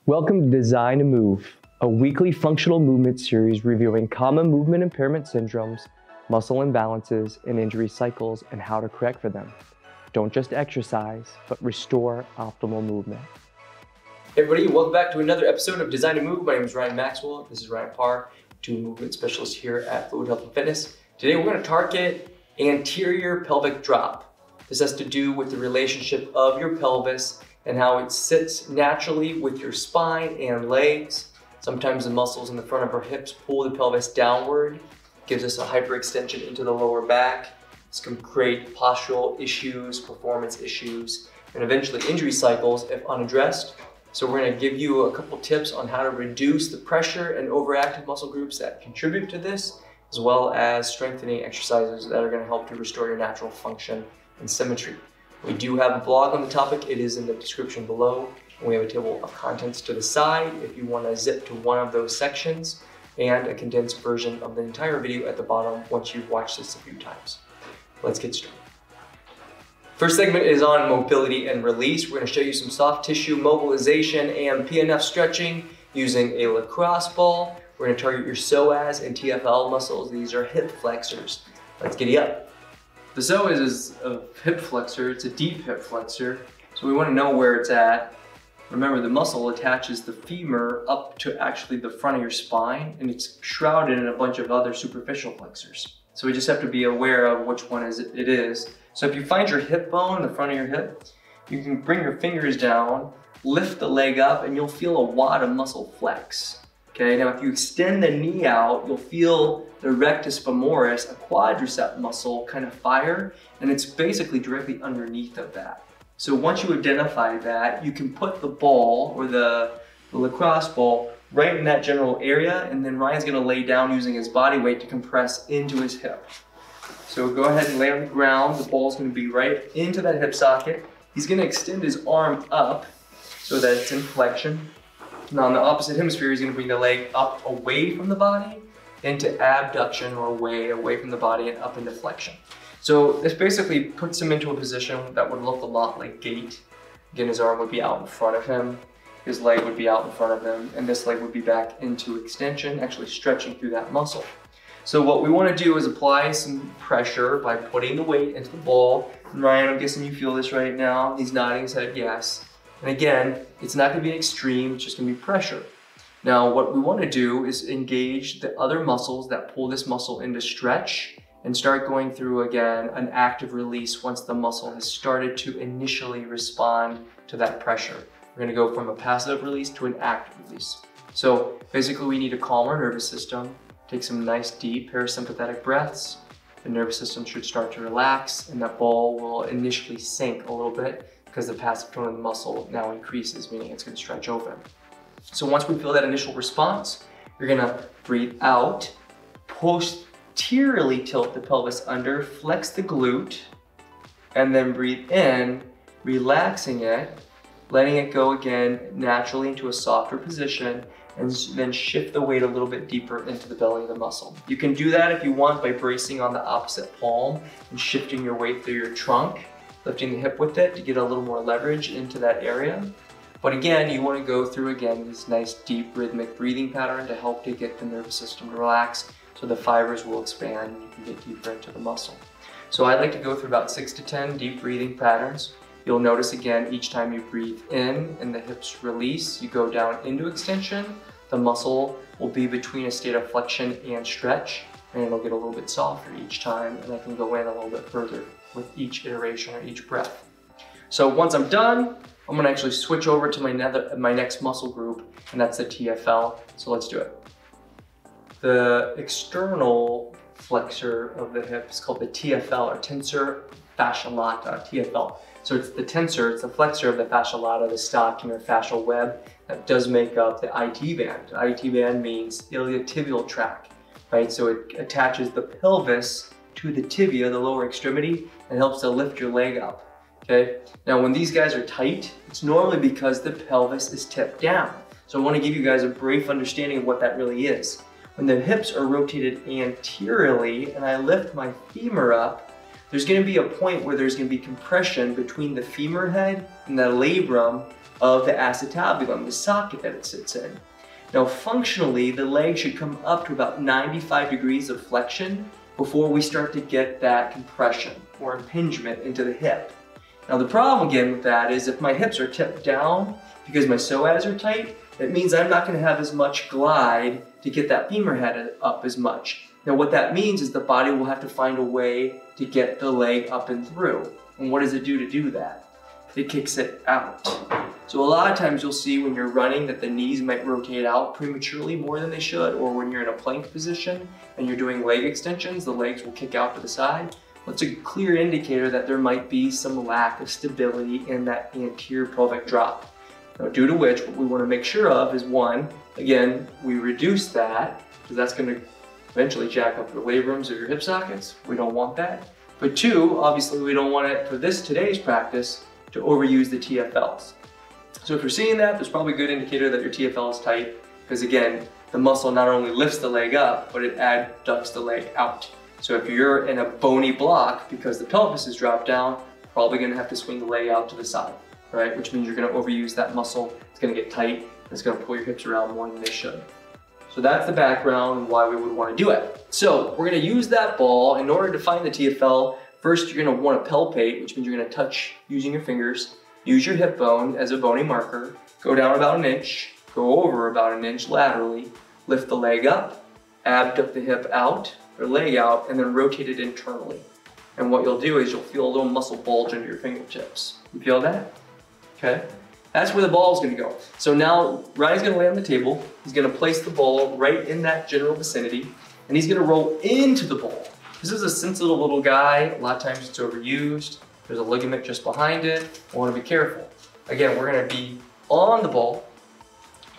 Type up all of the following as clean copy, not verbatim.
Welcome to Design to Move, a weekly functional movement series reviewing common movement impairment syndromes, muscle imbalances, and injury cycles and how to correct for them. Don't just exercise, but restore optimal movement. Hey everybody, welcome back to another episode of Design to Move. My name is Ryan Maxwell. This is Ryan Parr, two movement specialists here at Fluid Health and Fitness. Today we're going to target anterior pelvic drop. This has to do with the relationship of your pelvis and how it sits naturally with your spine and legs. Sometimes the muscles in the front of our hips pull the pelvis downward, gives us a hyperextension into the lower back. This can create postural issues, performance issues, and eventually injury cycles if unaddressed. So we're going to give you a couple tips on how to reduce the pressure and overactive muscle groups that contribute to this, as well as strengthening exercises that are going to help to restore your natural function and symmetry. We do have a blog on the topic. It is in the description below. And we have a table of contents to the side if you want to zip to one of those sections, and a condensed version of the entire video at the bottom once you've watched this a few times. Let's get started. First segment is on mobility and release. We're going to show you some soft tissue mobilization and PNF stretching using a lacrosse ball. We're going to target your psoas and TFL muscles. These are hip flexors. Let's giddy up. The psoas is a hip flexor. It's a deep hip flexor, so we want to know where it's at. Remember, the muscle attaches the femur up to actually the front of your spine, and it's shrouded in a bunch of other superficial flexors. So we just have to be aware of which one it is. So if you find your hip bone in the front of your hip, you can bring your fingers down, lift the leg up, and you'll feel a wad of muscle flex. Okay, now if you extend the knee out, you'll feel the rectus femoris, a quadricep muscle, kind of fire, and it's basically directly underneath of that. So once you identify that, you can put the ball, or the lacrosse ball, right in that general area, and then Ryan's gonna lay down using his body weight to compress into his hip. So go ahead and lay on the ground. The ball's gonna be right into that hip socket. He's gonna extend his arm up so that it's in flexion. Now on the opposite hemisphere, he's gonna bring the leg up away from the body into abduction, or away from the body and up into flexion. So this basically puts him into a position that would look a lot like gait. Again, his arm would be out in front of him, his leg would be out in front of him, and this leg would be back into extension, actually stretching through that muscle. So what we want to do is apply some pressure by putting the weight into the ball. And Ryan, I'm guessing you feel this right now. He's nodding his head yes. And again, it's not going to be extreme, it's just going to be pressure. Now what we want to do is engage the other muscles that pull this muscle into stretch and start going through again an active release once the muscle has started to initially respond to that pressure. We're going to go from a passive release to an active release. So basically we need to calm our nervous system, take some nice deep parasympathetic breaths. The nervous system should start to relax, and that ball will initially sink a little bit because the passive tone of the muscle now increases, meaning it's going to stretch open. So once we feel that initial response, you're going to breathe out, posteriorly tilt the pelvis under, flex the glute, and then breathe in, relaxing it, letting it go again naturally into a softer position, and then shift the weight a little bit deeper into the belly of the muscle. You can do that if you want by bracing on the opposite palm and shifting your weight through your trunk, lifting the hip with it to get a little more leverage into that area. But again, you want to go through again this nice deep rhythmic breathing pattern to help to get the nervous system to relax so the fibers will expand and you can get deeper into the muscle. So I like to go through about 6 to 10 deep breathing patterns. You'll notice again, each time you breathe in and the hips release, you go down into extension. The muscle will be between a state of flexion and stretch, and it'll get a little bit softer each time, and I can go in a little bit further with each iteration or each breath. So once I'm done, I'm gonna actually switch over to my next muscle group, and that's the TFL. So let's do it. The external flexor of the hip is called the TFL, or tensor fascia lata, TFL. So it's the tensor, it's the flexor of the fascia lata, the stocking or fascial web that does make up the IT band. The IT band means iliotibial tract, right? So it attaches the pelvis to the tibia, the lower extremity, and helps to lift your leg up. Okay, now when these guys are tight, it's normally because the pelvis is tipped down. So I want to give you guys a brief understanding of what that really is. When the hips are rotated anteriorly and I lift my femur up, there's going to be a point where there's going to be compression between the femur head and the labrum of the acetabulum, the socket that it sits in. Now functionally, the leg should come up to about 95 degrees of flexion before we start to get that compression or impingement into the hip. Now the problem again with that is if my hips are tipped down because my psoas are tight, it means I'm not going to have as much glide to get that femur head up as much. Now what that means is the body will have to find a way to get the leg up and through. And what does it do to do that? It kicks it out. So a lot of times you'll see when you're running that the knees might rotate out prematurely more than they should, or when you're in a plank position and you're doing leg extensions, the legs will kick out to the side. That's a clear indicator that there might be some lack of stability in that anterior pelvic drop. Now, due to which, what we want to make sure of is one, again, we reduce that, because that's going to eventually jack up the labrums of your hip sockets. We don't want that. But two, obviously we don't want it, for today's practice, to overuse the TFLs. So if you're seeing that, there's probably a good indicator that your TFL is tight, because again, the muscle not only lifts the leg up, but it adducts the leg out. So if you're in a bony block because the pelvis is dropped down, probably going to have to swing the leg out to the side, right? Which means you're going to overuse that muscle. It's going to get tight. And it's going to pull your hips around more than they should. So that's the background and why we would want to do it. So we're going to use that ball in order to find the TFL. First, you're going to want to palpate, which means you're going to touch using your fingers. Use your hip bone as a bony marker. Go down about 1 inch. Go over about 1 inch laterally. Lift the leg up. Abduct the hip out, or leg out, and then rotate it internally. And what you'll do is you'll feel a little muscle bulge under your fingertips. You feel that? Okay. That's where the ball is going to go. So now Ryan's going to lay on the table. He's going to place the ball right in that general vicinity, and he's going to roll into the ball. This is a sensitive little guy. A lot of times it's overused. There's a ligament just behind it. I want to be careful. Again, we're going to be on the ball.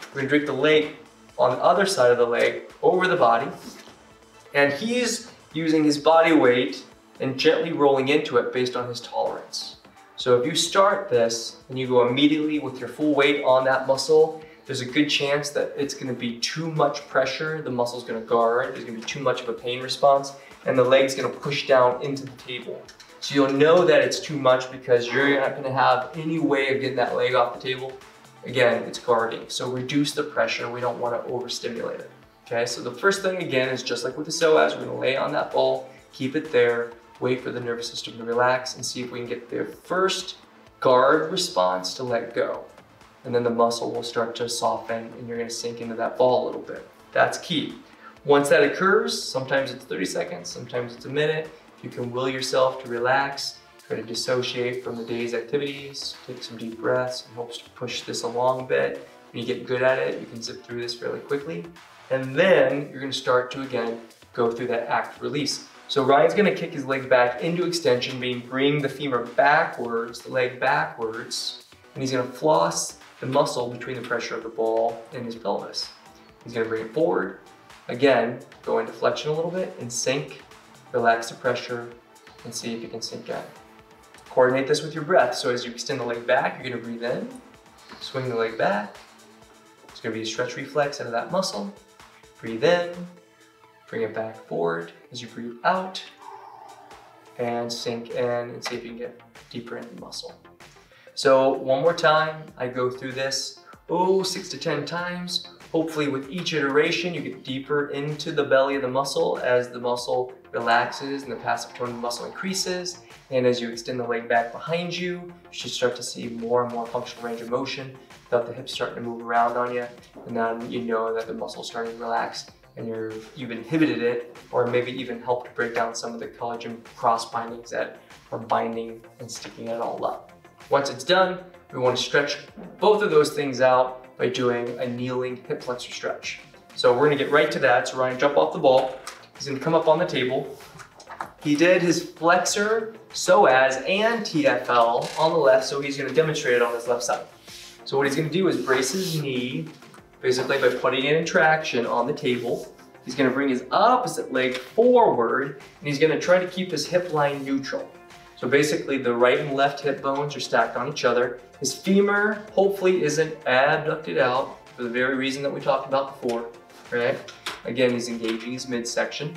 We're going to drink the leg on the other side of the leg over the body. And he's using his body weight and gently rolling into it based on his tolerance. So if you start this and you go immediately with your full weight on that muscle, there's a good chance that it's going to be too much pressure. The muscle's going to guard. There's going to be too much of a pain response, and the leg's going to push down into the table. So you'll know that it's too much because you're not going to have any way of getting that leg off the table. Again, it's guarding. So reduce the pressure. We don't want to overstimulate it. Okay, so the first thing again is just like with the psoas, we're going to lay on that ball, keep it there, wait for the nervous system to relax and see if we can get their first guard response to let go. And then the muscle will start to soften and you're going to sink into that ball a little bit. That's key. Once that occurs, sometimes it's 30 seconds, sometimes it's a minute. If you can will yourself to relax, try to dissociate from the day's activities, take some deep breaths. It helps to push this along a bit. When you get good at it, you can zip through this fairly quickly. And then you're going to start to, again, go through that active release. So Ryan's going to kick his leg back into extension, meaning bring the femur backwards, the leg backwards, and he's going to floss the muscle between the pressure of the ball and his pelvis. He's going to bring it forward. Again, go into flexion a little bit and sink, relax the pressure, and see if you can sink in. Coordinate this with your breath. So as you extend the leg back, you're going to breathe in, swing the leg back. It's going to be a stretch reflex out of that muscle. Breathe in, bring it back forward as you breathe out, and sink in and see if you can get deeper into the muscle. So one more time, I go through this 6 to 10 times. Hopefully with each iteration, you get deeper into the belly of the muscle as the muscle relaxes and the passive tone of the muscle increases. And as you extend the leg back behind you, you should start to see more and more functional range of motion without the hips starting to move around on you. And then you know that the muscle's starting to relax and you've inhibited it, or maybe even helped break down some of the collagen cross bindings that are binding and sticking it all up. Once it's done, we want to stretch both of those things out by doing a kneeling hip flexor stretch. So we're going to get right to that. So Ryan, jump off the ball. He's going to come up on the table. He did his flexor, psoas, and TFL on the left, so he's going to demonstrate it on his left side. So what he's going to do is brace his knee, basically by putting it in traction on the table. He's going to bring his opposite leg forward, and he's going to try to keep his hip line neutral. So basically the right and left hip bones are stacked on each other. His femur hopefully isn't abducted out for the very reason that we talked about before, right? Again, he's engaging his midsection.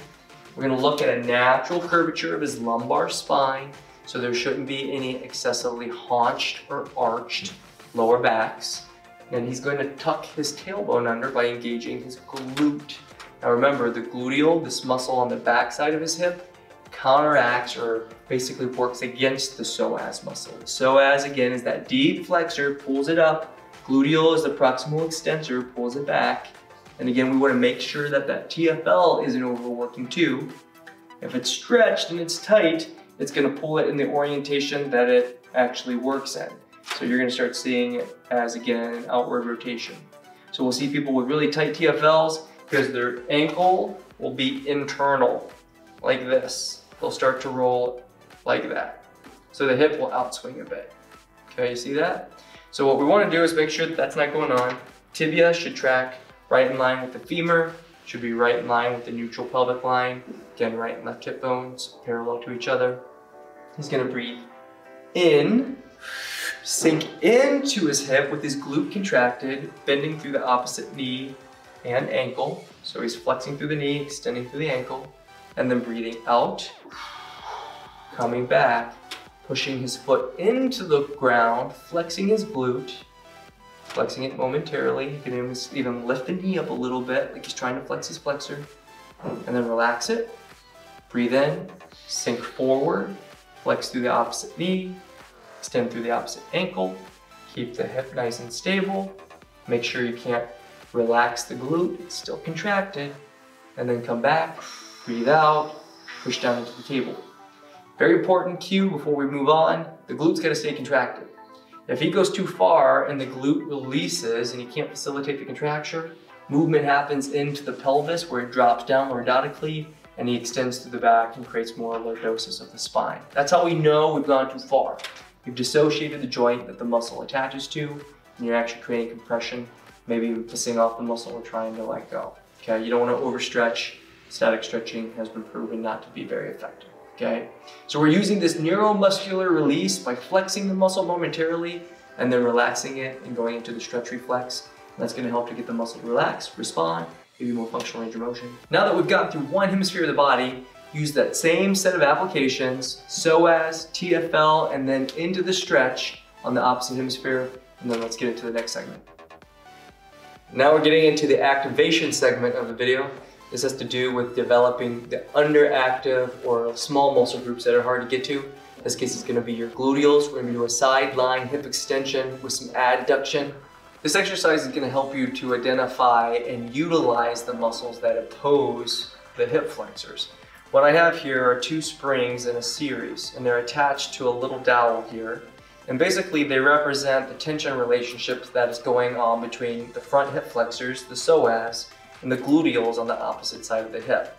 We're going to look at a natural curvature of his lumbar spine, so there shouldn't be any excessively haunched or arched. lower backs. And he's going to tuck his tailbone under by engaging his glute. Now remember, the gluteal, this muscle on the back side of his hip, counteracts or basically works against the psoas muscle. The psoas, again, is that deep flexor, pulls it up. Gluteal is the proximal extensor, pulls it back. And again, we want to make sure that that TFL isn't overworking too. If it's stretched and it's tight, it's going to pull it in the orientation that it actually works in. So you're going to start seeing it as, again, an outward rotation. So we'll see people with really tight TFLs because their ankle will be internal, like this. They'll start to roll like that. So the hip will outswing a bit. Okay, you see that? So what we want to do is make sure that that's not going on. Tibia should track right in line with the femur, should be right in line with the neutral pelvic line. Again, right and left hip bones parallel to each other. He's going to breathe in, sink into his hip with his glute contracted, bending through the opposite knee and ankle. So he's flexing through the knee, extending through the ankle, and then breathing out, coming back, pushing his foot into the ground, flexing his glute, flexing it momentarily. You can even lift the knee up a little bit, like he's trying to flex his flexor, and then relax it. Breathe in, sink forward, flex through the opposite knee, extend through the opposite ankle, keep the hip nice and stable. Make sure you can't relax the glute, it's still contracted, and then come back, breathe out, push down into the table. Very important cue before we move on, the glute's gotta stay contracted. If he goes too far and the glute releases and he can't facilitate the contraction, movement happens into the pelvis where it drops down lordotically and he extends to the back and creates more lordosis of the spine. That's how we know we've gone too far. You've dissociated the joint that the muscle attaches to, and you're actually creating compression, maybe pissing off the muscle or trying to let go. Okay, you don't want to overstretch. Static stretching has been proven not to be very effective. Okay, so we're using this neuromuscular release by flexing the muscle momentarily and then relaxing it and going into the stretch reflex. That's going to help to get the muscle to relax, respond, give you more functional range of motion. Now that we've gotten through one hemisphere of the body, use that same set of applications, psoas, TFL, and then into the stretch on the opposite hemisphere, and then let's get into the next segment. Now we're getting into the activation segment of the video. This has to do with developing the underactive or small muscle groups that are hard to get to. In this case, it's going to be your gluteals. We're going to do a sideline hip extension with some adduction. This exercise is going to help you to identify and utilize the muscles that oppose the hip flexors. What I have here are two springs in a series, and they're attached to a little dowel here. And basically they represent the tension relationship that is going on between the front hip flexors, the psoas, and the gluteals on the opposite side of the hip.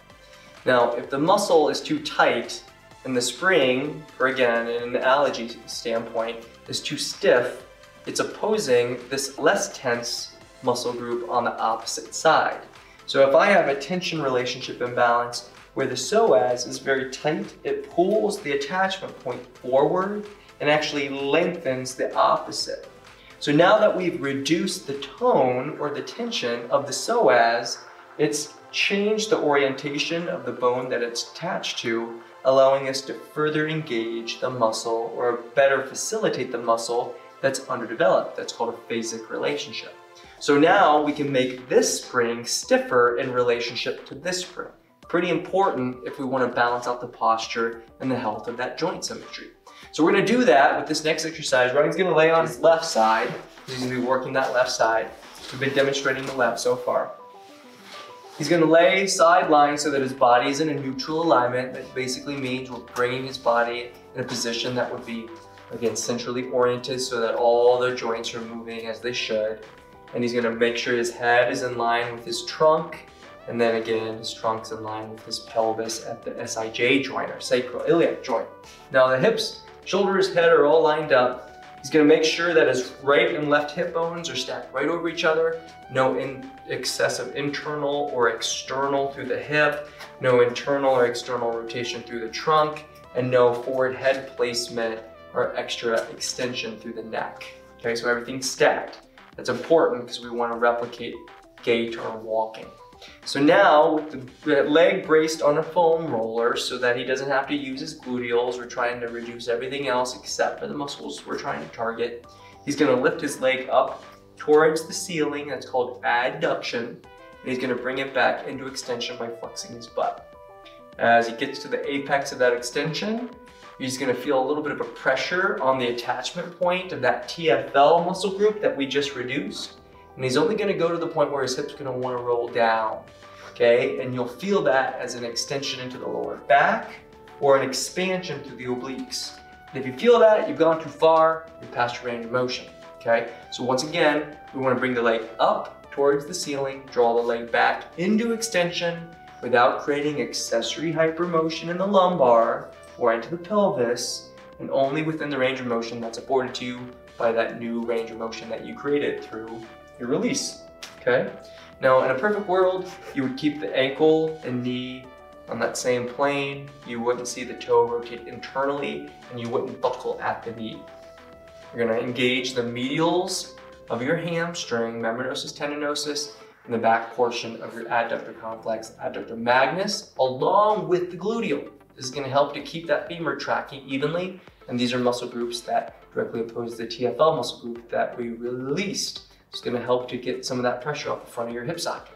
Now, if the muscle is too tight and the spring, or again, in an analogy standpoint, is too stiff, it's opposing this less tense muscle group on the opposite side. So if I have a tension relationship imbalance where the psoas is very tight, it pulls the attachment point forward and actually lengthens the opposite. So now that we've reduced the tone or the tension of the psoas, it's changed the orientation of the bone that it's attached to, allowing us to further engage the muscle or better facilitate the muscle that's underdeveloped. That's called a phasic relationship. So now we can make this spring stiffer in relationship to this spring. Pretty important if we want to balance out the posture and the health of that joint symmetry. So we're going to do that with this next exercise. Ryan's going to lay on his left side. He's going to be working that left side. We've been demonstrating the left so far. He's going to lay sideline so that his body is in a neutral alignment. That basically means we're bringing his body in a position that would be, again, centrally oriented so that all the joints are moving as they should. And he's going to make sure his head is in line with his trunk. And then again, his trunk's in line with his pelvis at the SIJ joint or sacroiliac joint. Now the hips, shoulders, head are all lined up. He's going to make sure that his right and left hip bones are stacked right over each other. No excessive internal or external through the hip. No internal or external rotation through the trunk. And no forward head placement or extra extension through the neck. Okay, so everything's stacked. That's important because we want to replicate gait or walking. So now with the leg braced on a foam roller so that he doesn't have to use his gluteals, we're trying to reduce everything else except for the muscles we're trying to target. He's gonna lift his leg up towards the ceiling, that's called adduction, and he's gonna bring it back into extension by flexing his butt. As he gets to the apex of that extension, he's gonna feel a little bit of a pressure on the attachment point of that TFL muscle group that we just reduced. And he's only gonna go to the point where his hip's gonna wanna roll down, okay? And you'll feel that as an extension into the lower back or an expansion through the obliques. And if you feel that, you've gone too far, you're past your range of motion, okay? So once again, we wanna bring the leg up towards the ceiling, draw the leg back into extension without creating accessory hypermotion in the lumbar or into the pelvis, and only within the range of motion that's afforded to you by that new range of motion that you created through your release, okay? Now, in a perfect world, you would keep the ankle and knee on that same plane. You wouldn't see the toe rotate internally, and you wouldn't buckle at the knee. You're gonna engage the medials of your hamstring, membranosus tendinosus, and the back portion of your adductor complex, adductor magnus, along with the gluteal. This is gonna help to keep that femur tracking evenly, and these are muscle groups that directly oppose the TFL muscle group that we released. It's gonna help to get some of that pressure off the front of your hip socket.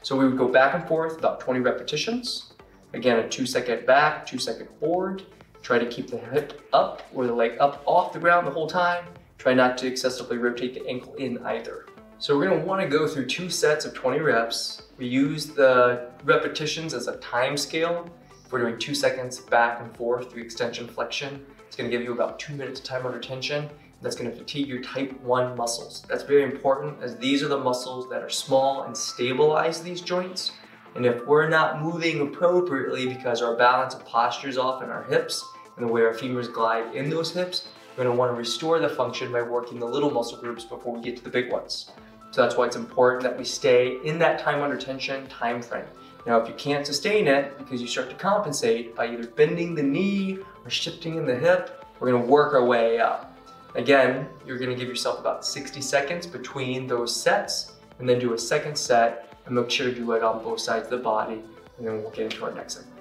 So we would go back and forth about 20 repetitions. Again, a 2-second back, 2-second forward. Try to keep the hip up or the leg up off the ground the whole time. Try not to excessively rotate the ankle in either. So we're gonna wanna go through 2 sets of 20 reps. We use the repetitions as a time scale. If we're doing 2 seconds back and forth through extension flexion, it's gonna give you about 2 minutes of time under tension. That's gonna fatigue your type 1 muscles. That's very important, as these are the muscles that are small and stabilize these joints. And if we're not moving appropriately because our balance of posture is off in our hips and the way our femurs glide in those hips, we're gonna wanna restore the function by working the little muscle groups before we get to the big ones. So that's why it's important that we stay in that time under tension time frame. Now, if you can't sustain it because you start to compensate by either bending the knee or shifting in the hip, we're gonna work our way up. Again, you're gonna give yourself about 60 seconds between those sets, and then do a second set, and make sure to do it on both sides of the body, and then we'll get into our next segment.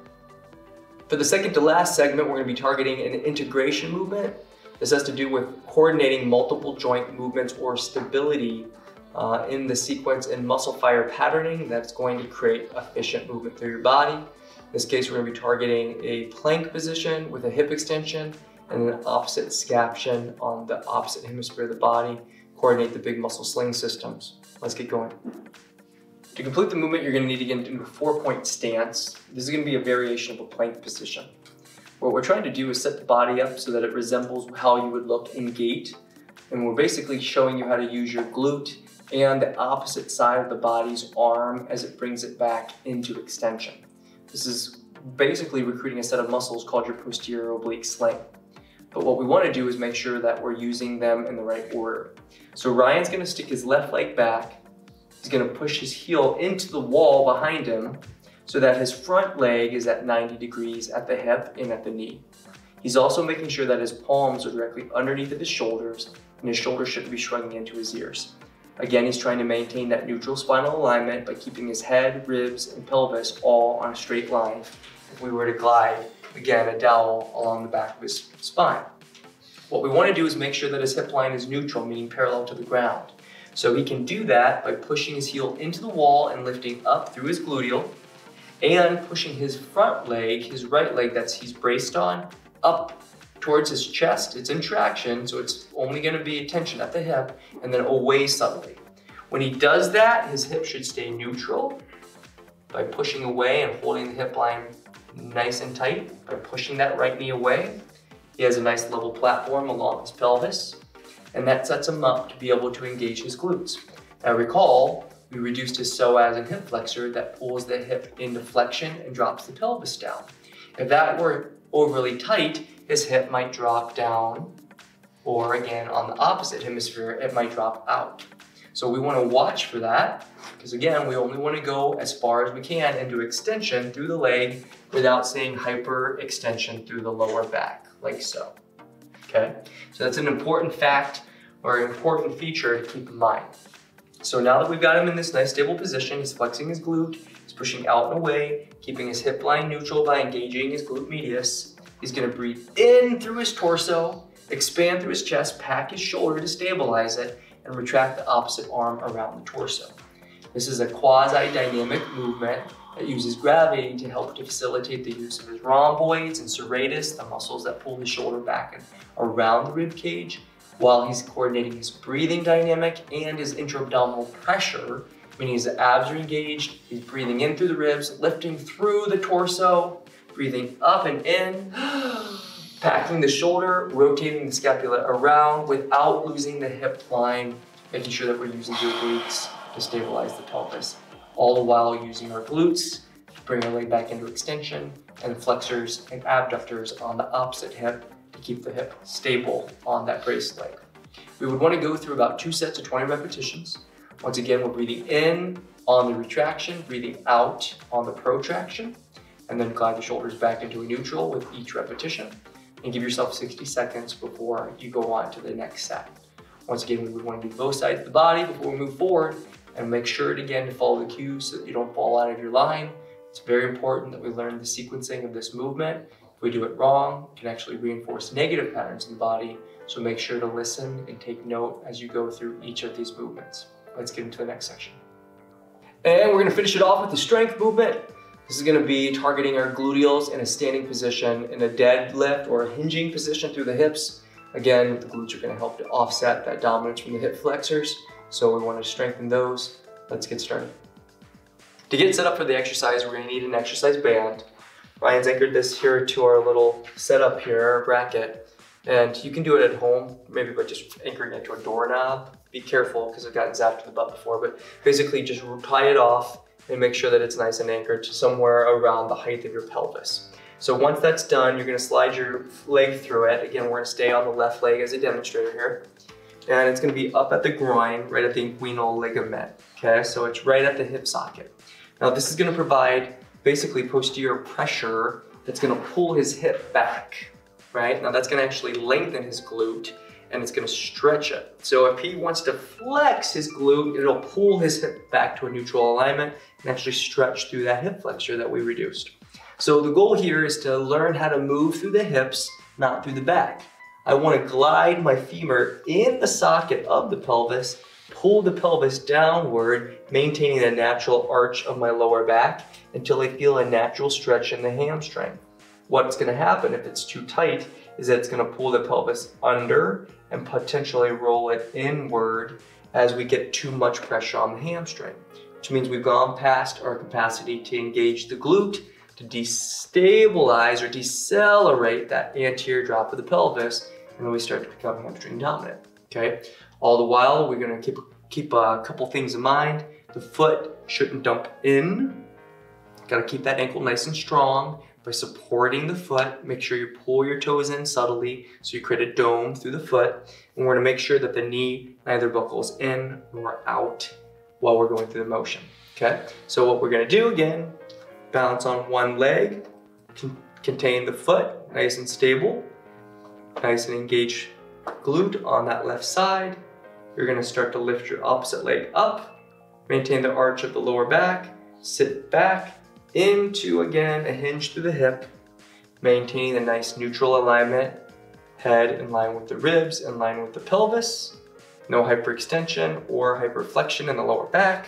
For the second to last segment, we're gonna be targeting an integration movement. This has to do with coordinating multiple joint movements or stability in the sequence and muscle fire patterning that's going to create efficient movement through your body. In this case, we're gonna be targeting a plank position with a hip extension and an opposite scaption on the opposite hemisphere of the body, coordinate the big muscle sling systems. Let's get going. To complete the movement, you're gonna need to get into a 4-point stance. This is gonna be a variation of a plank position. What we're trying to do is set the body up so that it resembles how you would look in gait. And we're basically showing you how to use your glute and the opposite side of the body's arm as it brings it back into extension. This is basically recruiting a set of muscles called your posterior oblique sling. But what we want to do is make sure that we're using them in the right order. So Ryan's going to stick his left leg back. He's going to push his heel into the wall behind him so that his front leg is at 90 degrees at the hip and at the knee. He's also making sure that his palms are directly underneath of his shoulders, and his shoulders shouldn't be shrugging into his ears. Again, he's trying to maintain that neutral spinal alignment by keeping his head, ribs, and pelvis all on a straight line. If we were to glide, again, a dowel along the back of his spine. What we want to do is make sure that his hip line is neutral, meaning parallel to the ground. So he can do that by pushing his heel into the wall and lifting up through his gluteal, and pushing his front leg, his right leg that he's braced on, up towards his chest. It's in traction, so it's only going to be tension at the hip, and then away subtly. When he does that, his hip should stay neutral by pushing away and holding the hip line nice and tight by pushing that right knee away. He has a nice level platform along his pelvis, and that sets him up to be able to engage his glutes. Now recall, we reduced his psoas and hip flexor that pulls the hip into flexion and drops the pelvis down. If that were overly tight, his hip might drop down, or again, on the opposite hemisphere, it might drop out. So we want to watch for that, because again, we only want to go as far as we can into extension through the leg without seeing hyper extension through the lower back, like so. Okay, so that's an important fact or an important feature to keep in mind. So now that we've got him in this nice stable position, he's flexing his glute, he's pushing out and away, keeping his hip line neutral by engaging his glute medius. He's gonna breathe in through his torso, expand through his chest, pack his shoulder to stabilize it, and retract the opposite arm around the torso. This is a quasi-dynamic movement that uses gravity to help to facilitate the use of his rhomboids and serratus, the muscles that pull his shoulder back and around the rib cage, while he's coordinating his breathing dynamic and his intra-abdominal pressure, meaning his abs are engaged, he's breathing in through the ribs, lifting through the torso, breathing up and in, packing the shoulder, rotating the scapula around without losing the hip line, making sure that we're using the glutes to stabilize the pelvis, all the while using our glutes to bring our leg back into extension and flexors and abductors on the opposite hip to keep the hip stable on that braced leg. We would want to go through about 2 sets of 20 repetitions. Once again, we're breathing in on the retraction, breathing out on the protraction, and then glide the shoulders back into a neutral with each repetition, and give yourself 60 seconds before you go on to the next set. Once again, we would want to do both sides of the body before we move forward, and make sure again to follow the cues so that you don't fall out of your line. It's very important that we learn the sequencing of this movement. If we do it wrong, it can actually reinforce negative patterns in the body, so make sure to listen and take note as you go through each of these movements. Let's get into the next section. And we're going to finish it off with the strength movement. This is going to be targeting our gluteals in a standing position, in a deadlift or a hinging position through the hips. Again, the glutes are going to help to offset that dominance from the hip flexors, so we want to strengthen those. Let's get started. To get set up for the exercise, we're going to need an exercise band. Ryan's anchored this here to our little setup here, our bracket, and you can do it at home, maybe by just anchoring it to a doorknob. Be careful because I've gotten zapped in the butt before, but basically just tie it off and make sure that it's nice and anchored to somewhere around the height of your pelvis. So once that's done, you're going to slide your leg through it. Again, we're going to stay on the left leg as a demonstrator here. And it's going to be up at the groin, right at the inguinal ligament. Okay, so it's right at the hip socket. Now this is going to provide basically posterior pressure that's going to pull his hip back, right? Now that's going to actually lengthen his glute and it's going to stretch it. So if he wants to flex his glute, it'll pull his hip back to a neutral alignment and actually stretch through that hip flexor that we reduced. So the goal here is to learn how to move through the hips, not through the back. I want to glide my femur in the socket of the pelvis, pull the pelvis downward, maintaining the natural arch of my lower back until I feel a natural stretch in the hamstring. What's going to happen if it's too tight is that it's going to pull the pelvis under and potentially roll it inward as we get too much pressure on the hamstring, which means we've gone past our capacity to engage the glute to destabilize or decelerate that anterior drop of the pelvis, and then we start to become hamstring dominant, okay? All the while, we're gonna keep a couple things in mind. The foot shouldn't dump in. Gotta keep that ankle nice and strong by supporting the foot. Make sure you pull your toes in subtly so you create a dome through the foot. And we're gonna make sure that the knee neither buckles in nor out while we're going through the motion, okay? So what we're gonna do again, balance on one leg, contain the foot, nice and stable, nice and engaged glute on that left side. You're gonna start to lift your opposite leg up, maintain the arch of the lower back, sit back into, again, a hinge through the hip, maintaining a nice neutral alignment, head in line with the ribs, in line with the pelvis, no hyperextension or hyperflexion in the lower back,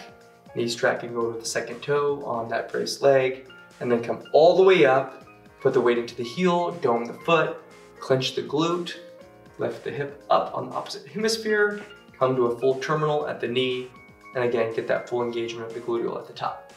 knees tracking over the second toe on that braced leg, and then come all the way up, put the weight into the heel, dome the foot, clench the glute, lift the hip up on the opposite hemisphere, come to a full terminal at the knee, and again, get that full engagement of the gluteal at the top.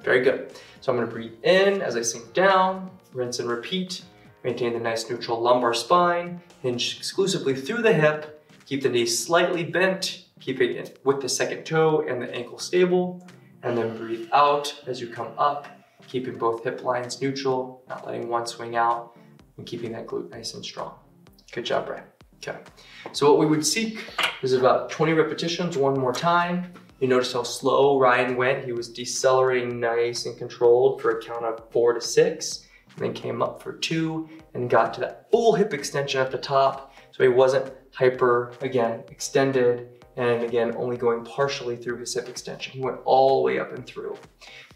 Very good. So I'm gonna breathe in as I sink down, rinse and repeat, maintain the nice neutral lumbar spine, hinge exclusively through the hip, keep the knee slightly bent, keeping it with the second toe and the ankle stable, and then breathe out as you come up, keeping both hip lines neutral, not letting one swing out, and keeping that glute nice and strong. Good job, Brian. Okay, so what we would seek is about 20 repetitions, one more time. You notice how slow Ryan went. He was decelerating nice and controlled for a count of 4 to 6, and then came up for 2, and got to that full hip extension at the top. So he wasn't hyper, again, extended, and again, only going partially through his hip extension. He went all the way up and through.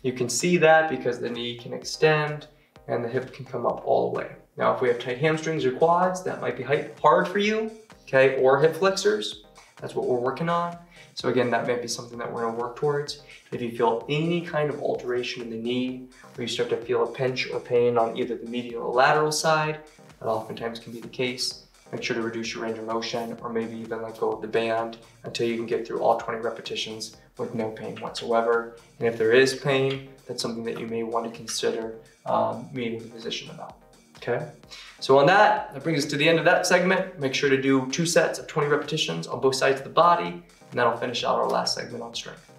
You can see that because the knee can extend and the hip can come up all the way. Now, if we have tight hamstrings or quads, that might be hard for you, okay, or hip flexors. That's what we're working on. So again, that might be something that we're gonna work towards. If you feel any kind of alteration in the knee, where you start to feel a pinch or pain on either the medial or lateral side, that oftentimes can be the case. Make sure to reduce your range of motion, or maybe even let go of the band until you can get through all 20 repetitions with no pain whatsoever. And if there is pain, that's something that you may want to consider meeting with a physician about. Okay, so on that brings us to the end of that segment. Make sure to do 2 sets of 20 repetitions on both sides of the body, and that'll finish out our last segment on strength.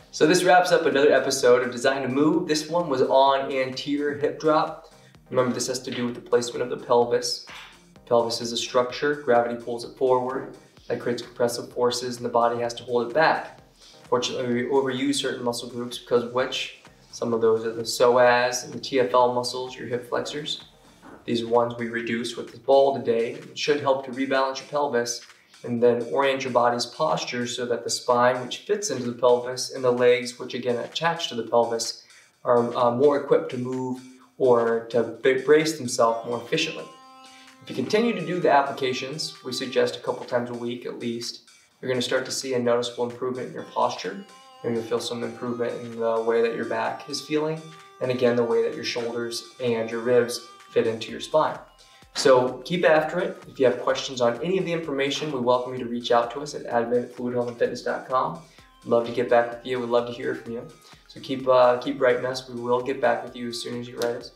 So this wraps up another episode of Design to Move. This one was on anterior hip drop. Remember, this has to do with the placement of the pelvis. Pelvis is a structure, gravity pulls it forward. That creates compressive forces and the body has to hold it back. Fortunately, we overuse certain muscle groups because of which some of those are the Psoas and the TFL muscles, your hip flexors. These are ones we reduce with this ball today. It should help to rebalance your pelvis and then orient your body's posture so that the spine, which fits into the pelvis, and the legs, which again attach to the pelvis, are more equipped to move or to brace themselves more efficiently. If you continue to do the applications, we suggest a couple times a week at least, you're going to start to see a noticeable improvement in your posture. You're going to feel some improvement in the way that your back is feeling, and again, the way that your shoulders and your ribs fit into your spine. So keep after it. If you have questions on any of the information, we welcome you to reach out to us at admin@fluidhealthandfitness.com. We'd love to get back with you. We'd love to hear from you. So keep writing us. We will get back with you as soon as you write us.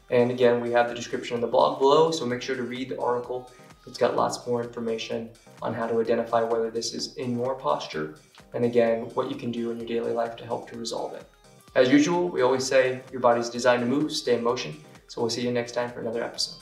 And again, we have the description in the blog below, so make sure to read the article. It's got lots more information on how to identify whether this is in your posture, and again, what you can do in your daily life to help to resolve it. As usual, we always say your body's designed to move, stay in motion. So we'll see you next time for another episode.